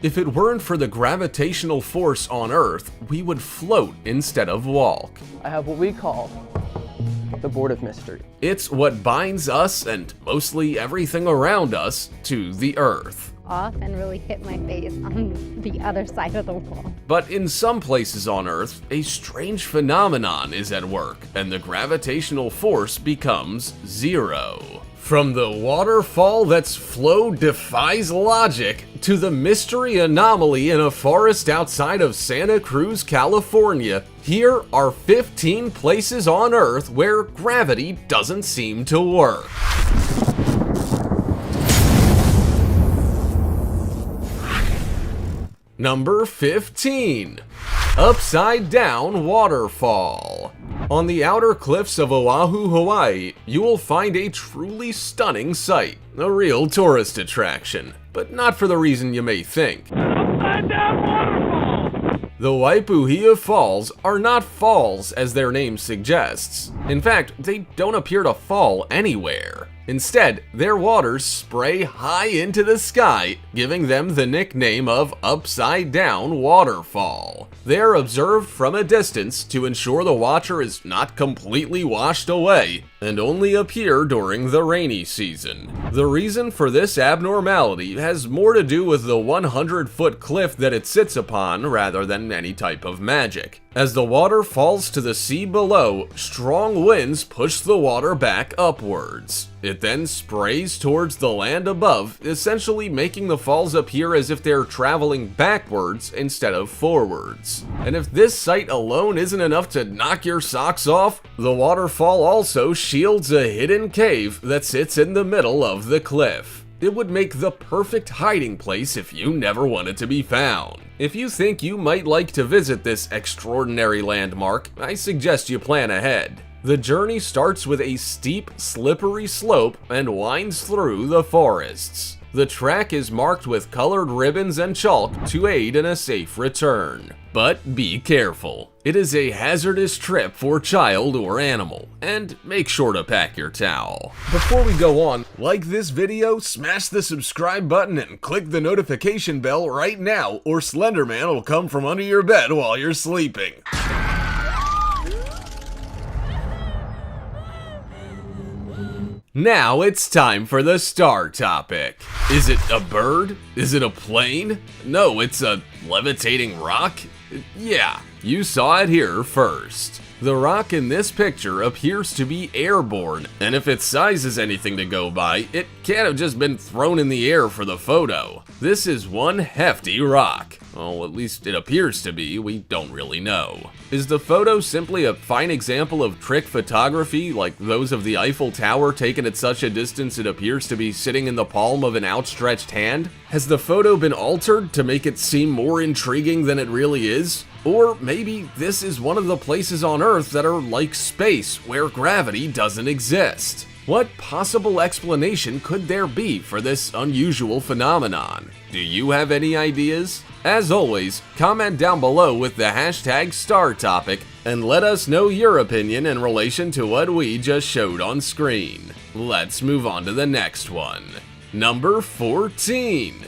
If it weren't for the gravitational force on Earth, we would float instead of walk. I have what we call the board of mystery. It's what binds us and mostly everything around us to the Earth. Off and really hit my face on the other side of the wall. But in some places on Earth, a strange phenomenon is at work, and the gravitational force becomes zero. From the waterfall that's flow defies logic, to the mystery anomaly in a forest outside of Santa Cruz, California, here are 15 places on Earth where gravity doesn't seem to work. Number 15. Upside Down Waterfall. On the outer cliffs of Oahu, Hawaii, you will find a truly stunning sight, a real tourist attraction, but not for the reason you may think. Upside Down Waterfall! The Waipuhia Falls are not falls as their name suggests. In fact, they don't appear to fall anywhere. Instead, their waters spray high into the sky, giving them the nickname of Upside Down Waterfall. They are observed from a distance to ensure the watcher is not completely washed away, and only appear during the rainy season. The reason for this abnormality has more to do with the 100-foot cliff that it sits upon rather than any type of magic. As the water falls to the sea below, strong winds push the water back upwards. It then sprays towards the land above, essentially making the falls appear as if they're traveling backwards instead of forwards. And if this sight alone isn't enough to knock your socks off, the waterfall also shields a hidden cave that sits in the middle of the cliff. It would make the perfect hiding place if you never wanted to be found. If you think you might like to visit this extraordinary landmark, I suggest you plan ahead. The journey starts with a steep, slippery slope and winds through the forests. The track is marked with colored ribbons and chalk to aid in a safe return. But be careful. It is a hazardous trip for child or animal, and make sure to pack your towel. Before we go on, like this video, smash the subscribe button and click the notification bell right now, or Slenderman will come from under your bed while you're sleeping. Now it's time for the star topic. Is it a bird? Is it a plane? No, it's a levitating rock? Yeah, you saw it here first. The rock in this picture appears to be airborne, and if its size is anything to go by, it can't have just been thrown in the air for the photo. This is one hefty rock. Well, at least it appears to be, we don't really know. Is the photo simply a fine example of trick photography, like those of the Eiffel Tower taken at such a distance it appears to be sitting in the palm of an outstretched hand? Has the photo been altered to make it seem more intriguing than it really is? Or maybe this is one of the places on Earth that are like space, where gravity doesn't exist. What possible explanation could there be for this unusual phenomenon? Do you have any ideas? As always, comment down below with the hashtag StarTopic and let us know your opinion in relation to what we just showed on screen. Let's move on to the next one. Number 14.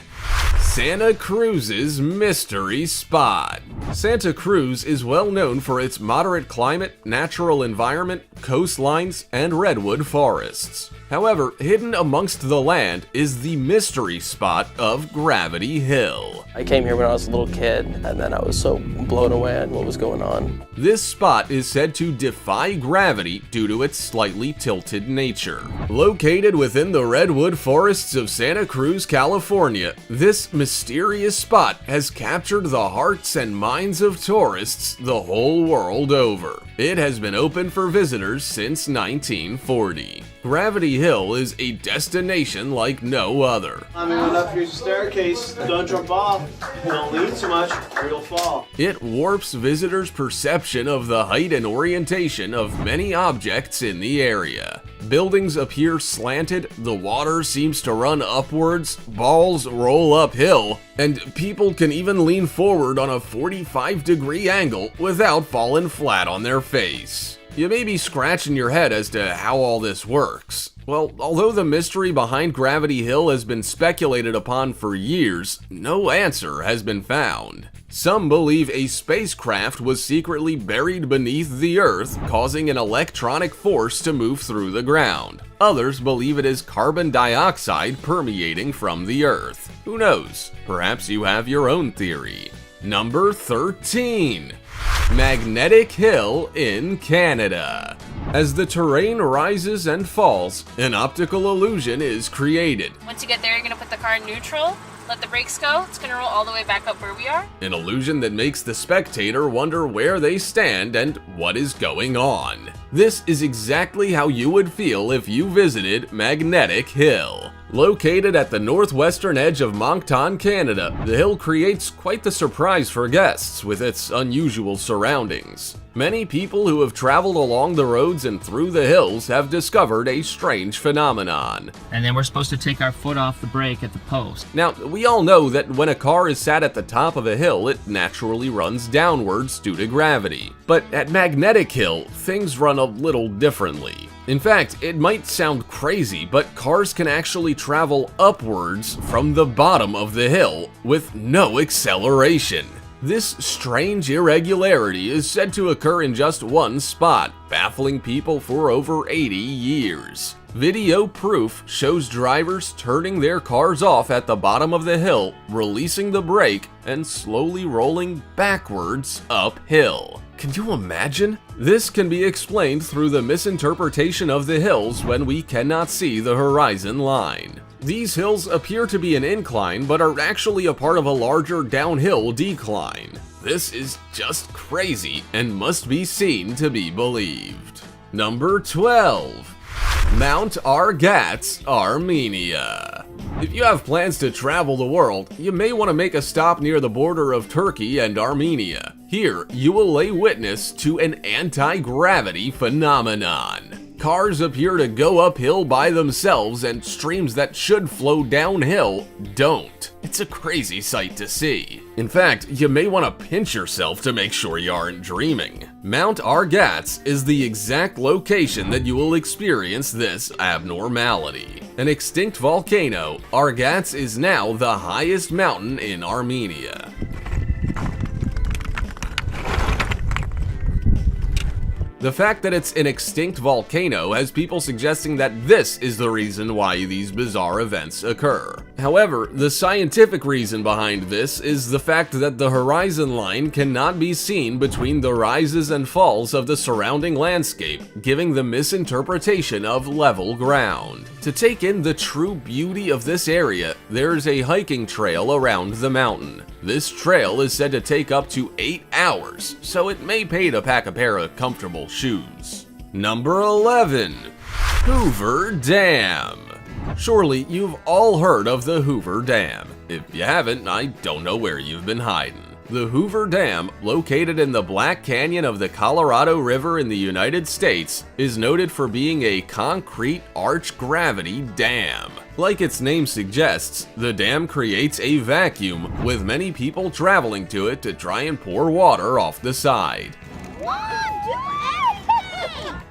Santa Cruz's Mystery Spot. Santa Cruz is well known for its moderate climate, natural environment, coastlines, and redwood forests. However, hidden amongst the land is the mystery spot of Gravity Hill. I came here when I was a little kid, and then I was so blown away at what was going on. This spot is said to defy gravity due to its slightly tilted nature. Located within the redwood forests of Santa Cruz, California, this mysterious spot has captured the hearts and minds of tourists the whole world over. It has been open for visitors since 1940. Gravity Hill is a destination like no other. Up here's a staircase. Don't jump off. Don't lean too much or you'll fall. It warps visitors' perception of the height and orientation of many objects in the area. Buildings appear slanted, the water seems to run upwards, balls roll uphill, and people can even lean forward on a 45-degree angle without falling flat on their face. You may be scratching your head as to how all this works. Well, although the mystery behind Gravity Hill has been speculated upon for years, no answer has been found. Some believe a spacecraft was secretly buried beneath the Earth, causing an electronic force to move through the ground. Others believe it is carbon dioxide permeating from the Earth. Who knows? Perhaps you have your own theory. Number 13. Magnetic Hill in Canada. As the terrain rises and falls, an optical illusion is created. Once you get there, you're gonna put the car in neutral, let the brakes go, it's gonna roll all the way back up where we are. An illusion that makes the spectator wonder where they stand and what is going on. This is exactly how you would feel if you visited Magnetic Hill. Located at the northwestern edge of Moncton, Canada, the hill creates quite the surprise for guests with its unusual surroundings. Many people who have traveled along the roads and through the hills have discovered a strange phenomenon. And then we're supposed to take our foot off the brake at the post. Now, we all know that when a car is sat at the top of a hill, it naturally runs downwards due to gravity. But at Magnetic Hill, things run a little differently. In fact, it might sound crazy, but cars can actually travel upwards from the bottom of the hill with no acceleration. This strange irregularity is said to occur in just one spot, baffling people for over 80 years. Video proof shows drivers turning their cars off at the bottom of the hill, releasing the brake, and slowly rolling backwards uphill. Can you imagine? This can be explained through the misinterpretation of the hills when we cannot see the horizon line. These hills appear to be an incline, but are actually a part of a larger downhill decline. This is just crazy and must be seen to be believed. Number 12. Mount Argats, Armenia. If you have plans to travel the world, you may want to make a stop near the border of Turkey and Armenia. Here, you will lay witness to an anti-gravity phenomenon. Cars appear to go uphill by themselves, and streams that should flow downhill don't. It's a crazy sight to see. In fact, you may want to pinch yourself to make sure you aren't dreaming. Mount Argats is the exact location that you will experience this abnormality. An extinct volcano, Argats is now the highest mountain in Armenia. The fact that it's an extinct volcano has people suggesting that this is the reason why these bizarre events occur. However, the scientific reason behind this is the fact that the horizon line cannot be seen between the rises and falls of the surrounding landscape, giving the misinterpretation of level ground. To take in the true beauty of this area, there is a hiking trail around the mountain. This trail is said to take up to 8 hours, so it may pay to pack a pair of comfortable shoes. Number 11. Hoover Dam. Surely you've all heard of the Hoover Dam. If you haven't, I don't know where you've been hiding. The Hoover Dam, located in the Black Canyon of the Colorado River in the United States, is noted for being a concrete arch-gravity dam. Like its name suggests, the dam creates a vacuum, with many people traveling to it to try and pour water off the side.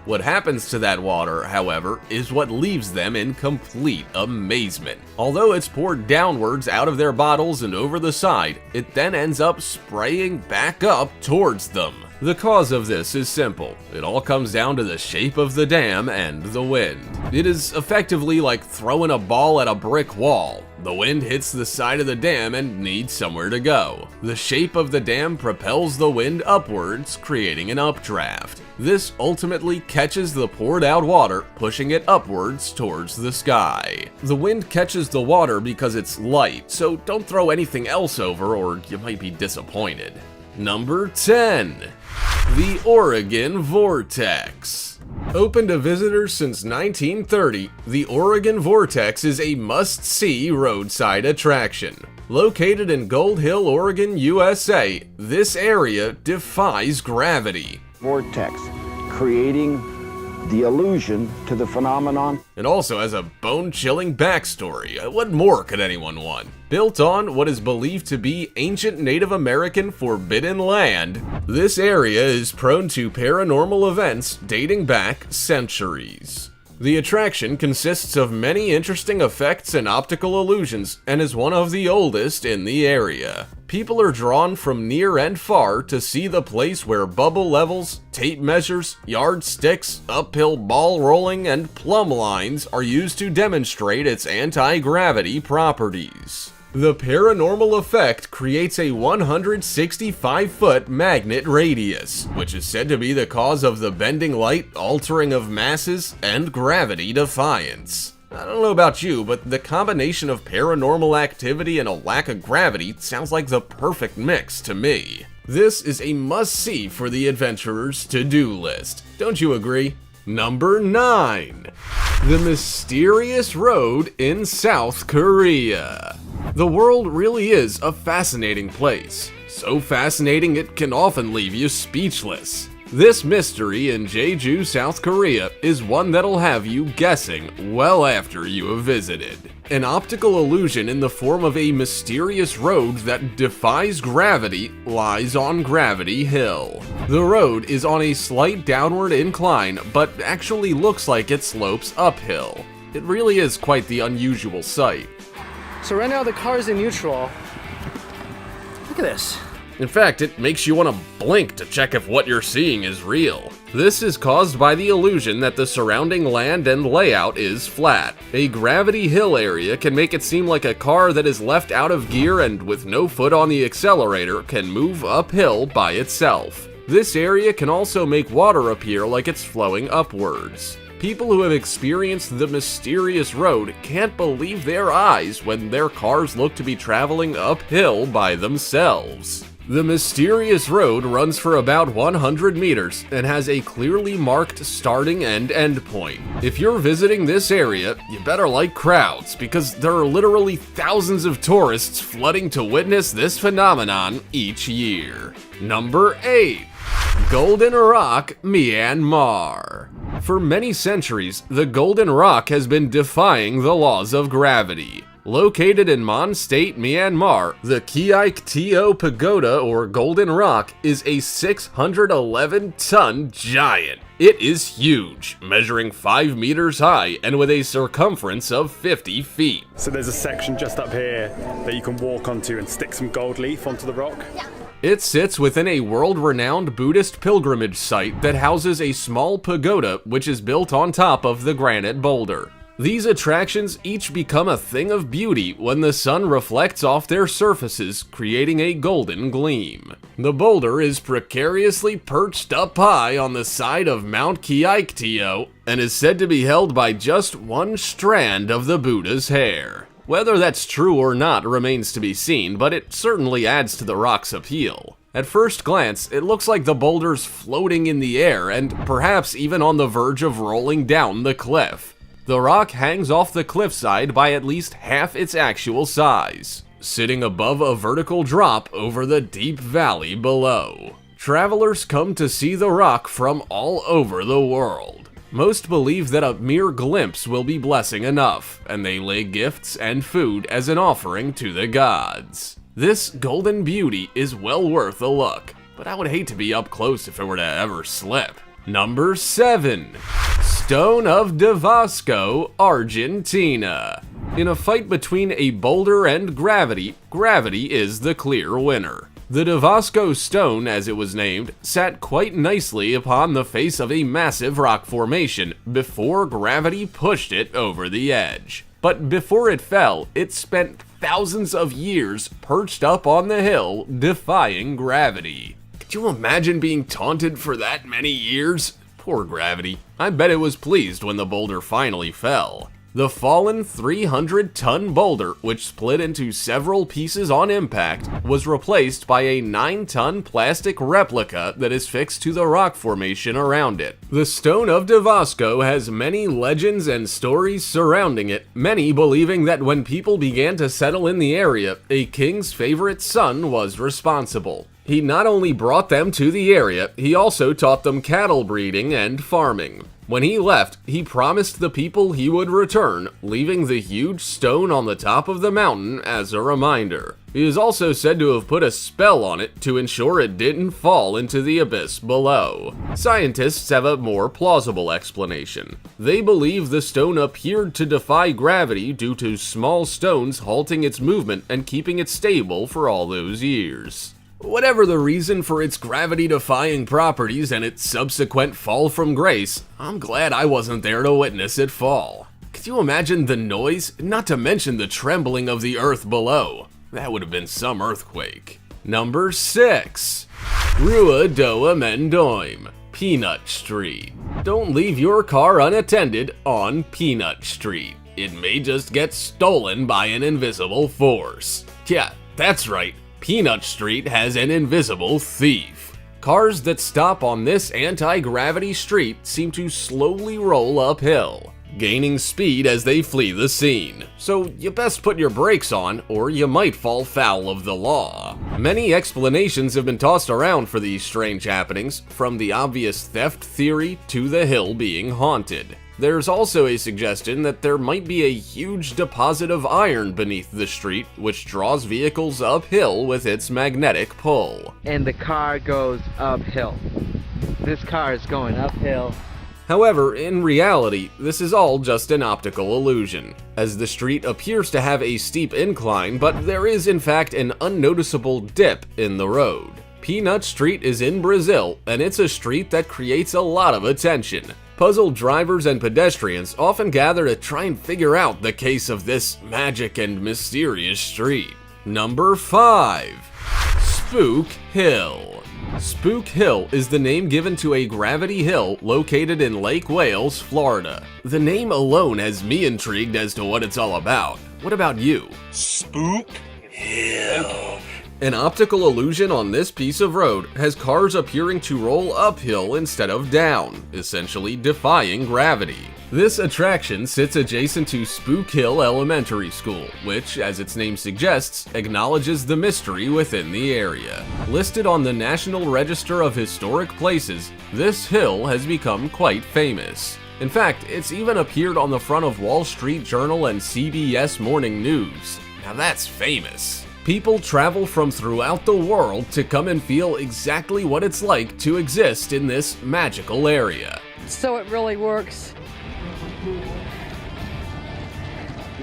What happens to that water, however, is what leaves them in complete amazement. Although it's poured downwards out of their bottles and over the side, it then ends up spraying back up towards them. The cause of this is simple. It all comes down to the shape of the dam and the wind. It is effectively like throwing a ball at a brick wall. The wind hits the side of the dam and needs somewhere to go. The shape of the dam propels the wind upwards, creating an updraft. This ultimately catches the poured out water, pushing it upwards towards the sky. The wind catches the water because it's light, so don't throw anything else over or you might be disappointed. Number 10. The Oregon Vortex. Open to visitors since 1930, the Oregon Vortex is a must-see roadside attraction. Located in Gold Hill, Oregon, USA, this area defies gravity. Vortex, creating the allusion to the phenomenon. And also has a bone-chilling backstory. What more could anyone want? Built on what is believed to be ancient Native American forbidden land, this area is prone to paranormal events dating back centuries. The attraction consists of many interesting effects and optical illusions and is one of the oldest in the area. People are drawn from near and far to see the place where bubble levels, tape measures, yardsticks, uphill ball rolling, and plumb lines are used to demonstrate its anti-gravity properties. The paranormal effect creates a 165-foot magnet radius, which is said to be the cause of the bending light, altering of masses, and gravity defiance. I don't know about you, but the combination of paranormal activity and a lack of gravity sounds like the perfect mix to me. This is a must-see for the adventurer's to-do list. Don't you agree? Number 9. The Mysterious Road in South Korea. The world really is a fascinating place. So fascinating it can often leave you speechless. This mystery in Jeju, South Korea is one that'll have you guessing well after you have visited. An optical illusion in the form of a mysterious road that defies gravity lies on Gravity Hill. The road is on a slight downward incline, but actually looks like it slopes uphill. It really is quite the unusual sight. So right now the car's in neutral. Look at this. In fact, it makes you want to blink to check if what you're seeing is real. This is caused by the illusion that the surrounding land and layout is flat. A Gravity Hill area can make it seem like a car that is left out of gear and with no foot on the accelerator can move uphill by itself. This area can also make water appear like it's flowing upwards. People who have experienced the mysterious road can't believe their eyes when their cars look to be traveling uphill by themselves. The mysterious road runs for about 100 meters and has a clearly marked starting and end point. If you're visiting this area, you better like crowds because there are literally thousands of tourists flooding to witness this phenomenon each year. Number 8. Golden Rock, Myanmar. For many centuries, the Golden Rock has been defying the laws of gravity. Located in Mon State, Myanmar, the Kiaik Teo Pagoda, or Golden Rock, is a 611-ton giant. It is huge, measuring 5 meters high and with a circumference of 50 feet. So there's a section just up here that you can walk onto and stick some gold leaf onto the rock? Yeah. It sits within a world-renowned Buddhist pilgrimage site that houses a small pagoda which is built on top of the granite boulder. These attractions each become a thing of beauty when the sun reflects off their surfaces, creating a golden gleam. The boulder is precariously perched up high on the side of Mount Kiaiktio and is said to be held by just one strand of the Buddha's hair. Whether that's true or not remains to be seen, but it certainly adds to the rock's appeal. At first glance, it looks like the boulder's floating in the air and perhaps even on the verge of rolling down the cliff. The rock hangs off the cliffside by at least half its actual size, sitting above a vertical drop over the deep valley below. Travelers come to see the rock from all over the world. Most believe that a mere glimpse will be blessing enough, and they lay gifts and food as an offering to the gods. This golden beauty is well worth a look, but I would hate to be up close if it were to ever slip. Number 7. Stone of Davosco, Argentina. In a fight between a boulder and gravity, gravity is the clear winner. The Davosco stone, as it was named, sat quite nicely upon the face of a massive rock formation before gravity pushed it over the edge. But before it fell, it spent thousands of years perched up on the hill, defying gravity. Could you imagine being taunted for that many years? Poor gravity. I bet it was pleased when the boulder finally fell. The fallen 300-ton boulder, which split into several pieces on impact, was replaced by a 9-ton plastic replica that is fixed to the rock formation around it. The Stone of Davosco has many legends and stories surrounding it, many believing that when people began to settle in the area, a king's favorite son was responsible. He not only brought them to the area, he also taught them cattle breeding and farming. When he left, he promised the people he would return, leaving the huge stone on the top of the mountain as a reminder. He is also said to have put a spell on it to ensure it didn't fall into the abyss below. Scientists have a more plausible explanation. They believe the stone appeared to defy gravity due to small stones halting its movement and keeping it stable for all those years. Whatever the reason for its gravity-defying properties and its subsequent fall from grace, I'm glad I wasn't there to witness it fall. Could you imagine the noise, not to mention the trembling of the earth below? That would have been some earthquake. Number 6. Rua Doa Mendoim, Peanut Street. Don't leave your car unattended on Peanut Street. It may just get stolen by an invisible force. Yeah, that's right. Peanut Street has an invisible thief. Cars that stop on this anti-gravity street seem to slowly roll uphill, gaining speed as they flee the scene. So you best put your brakes on, or you might fall foul of the law. Many explanations have been tossed around for these strange happenings, from the obvious theft theory to the hill being haunted. There's also a suggestion that there might be a huge deposit of iron beneath the street, which draws vehicles uphill with its magnetic pull. And the car goes uphill. This car is going uphill. However, in reality, this is all just an optical illusion, as the street appears to have a steep incline, but there is in fact an unnoticeable dip in the road. Peanut Street is in Brazil, and it's a street that creates a lot of attention. Puzzled drivers and pedestrians often gather to try and figure out the case of this magic and mysterious street. Number 5. Spook Hill. Spook Hill is the name given to a gravity hill located in Lake Wales, Florida. The name alone has me intrigued as to what it's all about. What about you? Spook Hill. An optical illusion on this piece of road has cars appearing to roll uphill instead of down, essentially defying gravity. This attraction sits adjacent to Spook Hill Elementary School, which, as its name suggests, acknowledges the mystery within the area. Listed on the National Register of Historic Places, this hill has become quite famous. In fact, it's even appeared on the front of Wall Street Journal and CBS Morning News. Now that's famous. People travel from throughout the world to come and feel exactly what it's like to exist in this magical area. So it really works.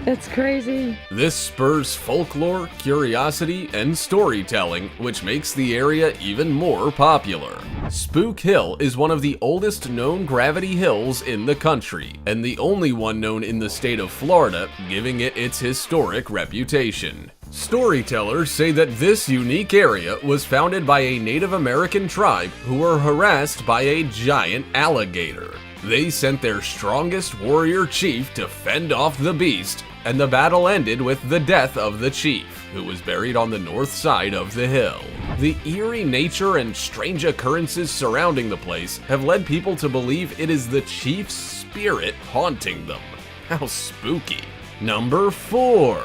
It's crazy. This spurs folklore, curiosity, and storytelling, which makes the area even more popular. Spook Hill is one of the oldest known gravity hills in the country, and the only one known in the state of Florida, giving it its historic reputation. Storytellers say that this unique area was founded by a Native American tribe who were harassed by a giant alligator. They sent their strongest warrior chief to fend off the beast, and the battle ended with the death of the chief, who was buried on the north side of the hill. The eerie nature and strange occurrences surrounding the place have led people to believe it is the chief's spirit haunting them. How spooky. Number 4.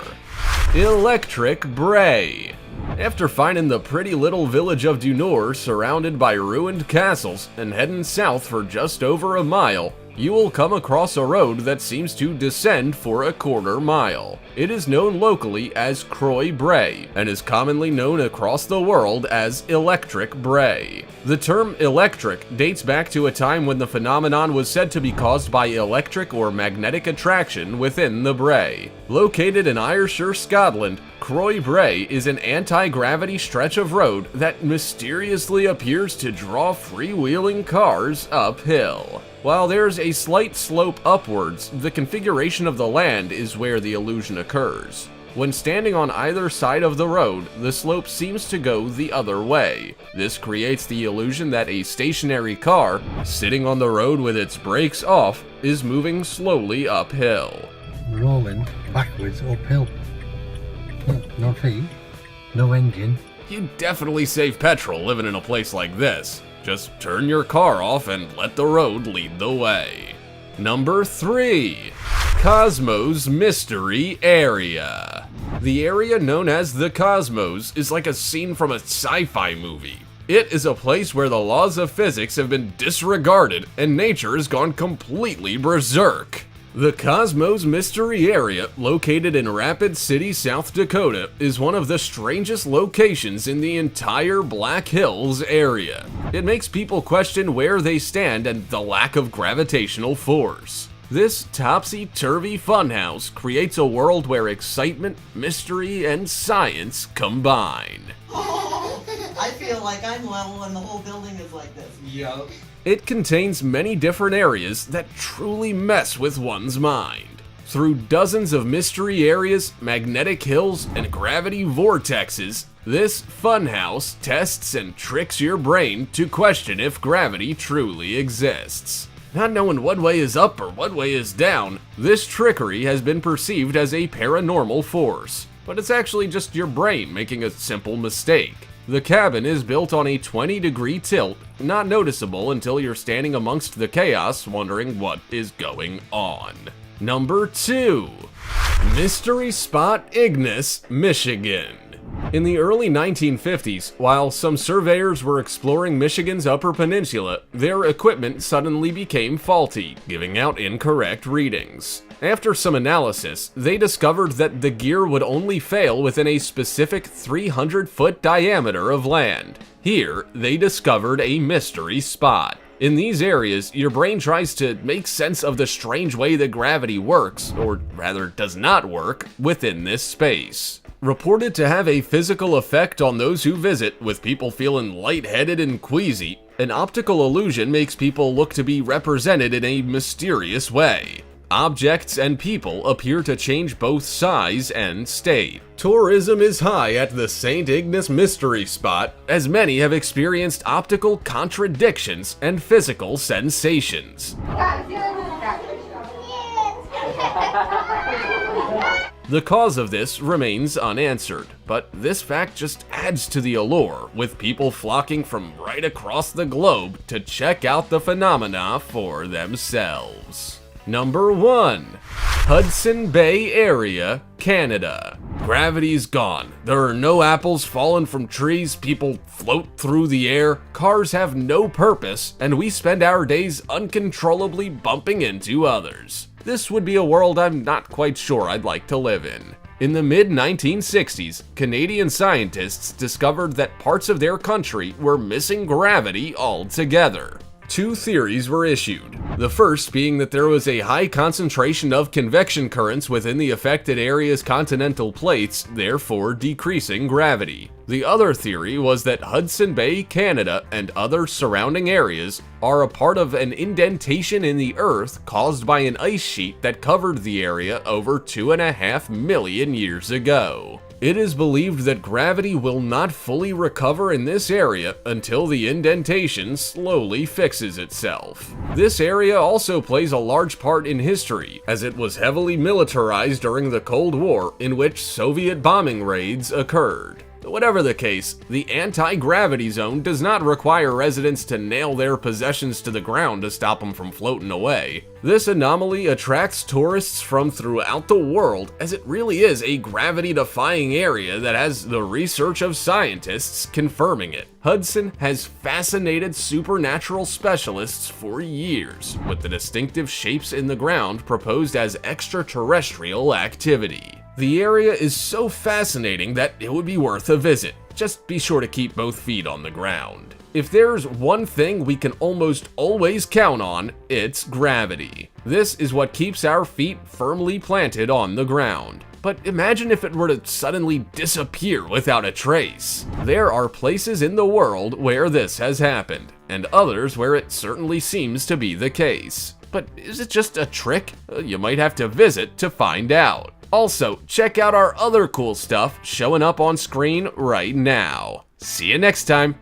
Electric Bray. After finding the pretty little village of Du Nord surrounded by ruined castles and heading south for just over a mile, you will come across a road that seems to descend for a quarter mile. It is known locally as Croix Bray and is commonly known across the world as Electric Bray. The term electric dates back to a time when the phenomenon was said to be caused by electric or magnetic attraction within the Bray. Located in Ayrshire, Scotland, Croix Bray is an anti-gravity stretch of road that mysteriously appears to draw freewheeling cars uphill. While there's a slight slope upwards, the configuration of the land is where the illusion occurs. When standing on either side of the road, the slope seems to go the other way. This creates the illusion that a stationary car, sitting on the road with its brakes off, is moving slowly uphill. Rolling backwards uphill. No feet, no engine. You definitely save petrol living in a place like this. Just turn your car off and let the road lead the way. Number 3. Cosmos Mystery Area. The area known as the Cosmos is like a scene from a sci-fi movie. It is a place where the laws of physics have been disregarded and nature has gone completely berserk. The Cosmos Mystery Area, located in Rapid City, South Dakota, is one of the strangest locations in the entire Black Hills area. It makes people question where they stand and the lack of gravitational force. This topsy-turvy funhouse creates a world where excitement, mystery, and science combine. I feel like I'm level and the whole building is like this. Yup. It contains many different areas that truly mess with one's mind. Through dozens of mystery areas, magnetic hills, and gravity vortexes, this funhouse tests and tricks your brain to question if gravity truly exists. Not knowing what way is up or what way is down, this trickery has been perceived as a paranormal force, but it's actually just your brain making a simple mistake. The cabin is built on a 20-degree tilt, not noticeable until you're standing amongst the chaos wondering what is going on. Number 2. Mystery Spot Ignis, Michigan. In the early 1950s, while some surveyors were exploring Michigan's Upper Peninsula, their equipment suddenly became faulty, giving out incorrect readings. After some analysis, they discovered that the gear would only fail within a specific 300-foot diameter of land. Here, they discovered a mystery spot. In these areas, your brain tries to make sense of the strange way that gravity works, or rather does not work, within this space. Reported to have a physical effect on those who visit, with people feeling lightheaded and queasy, an optical illusion makes people look to be represented in a mysterious way. Objects and people appear to change both size and state. Tourism is high at the St. Ignis Mystery Spot, as many have experienced optical contradictions and physical sensations. The cause of this remains unanswered, but this fact just adds to the allure, with people flocking from right across the globe to check out the phenomena for themselves. Number 1. Hudson Bay Area, Canada. Gravity's gone. There are no apples falling from trees, people float through the air, cars have no purpose, and we spend our days uncontrollably bumping into others. This would be a world I'm not quite sure I'd like to live in. In the mid-1960s, Canadian scientists discovered that parts of their country were missing gravity altogether. 2 theories were issued. The first being that there was a high concentration of convection currents within the affected area's continental plates, therefore decreasing gravity. The other theory was that Hudson Bay, Canada, and other surrounding areas are a part of an indentation in the Earth caused by an ice sheet that covered the area over 2.5 million years ago. It is believed that gravity will not fully recover in this area until the indentation slowly fixes itself. This area also plays a large part in history, as it was heavily militarized during the Cold War, in which Soviet bombing raids occurred. Whatever the case, the anti-gravity zone does not require residents to nail their possessions to the ground to stop them from floating away. This anomaly attracts tourists from throughout the world, as it really is a gravity-defying area that has the research of scientists confirming it. Hudson has fascinated supernatural specialists for years, with the distinctive shapes in the ground proposed as extraterrestrial activity. The area is so fascinating that it would be worth a visit. Just be sure to keep both feet on the ground. If there's one thing we can almost always count on, it's gravity. This is what keeps our feet firmly planted on the ground. But imagine if it were to suddenly disappear without a trace. There are places in the world where this has happened, and others where it certainly seems to be the case. But is it just a trick? You might have to visit to find out. Also, check out our other cool stuff showing up on screen right now. See you next time.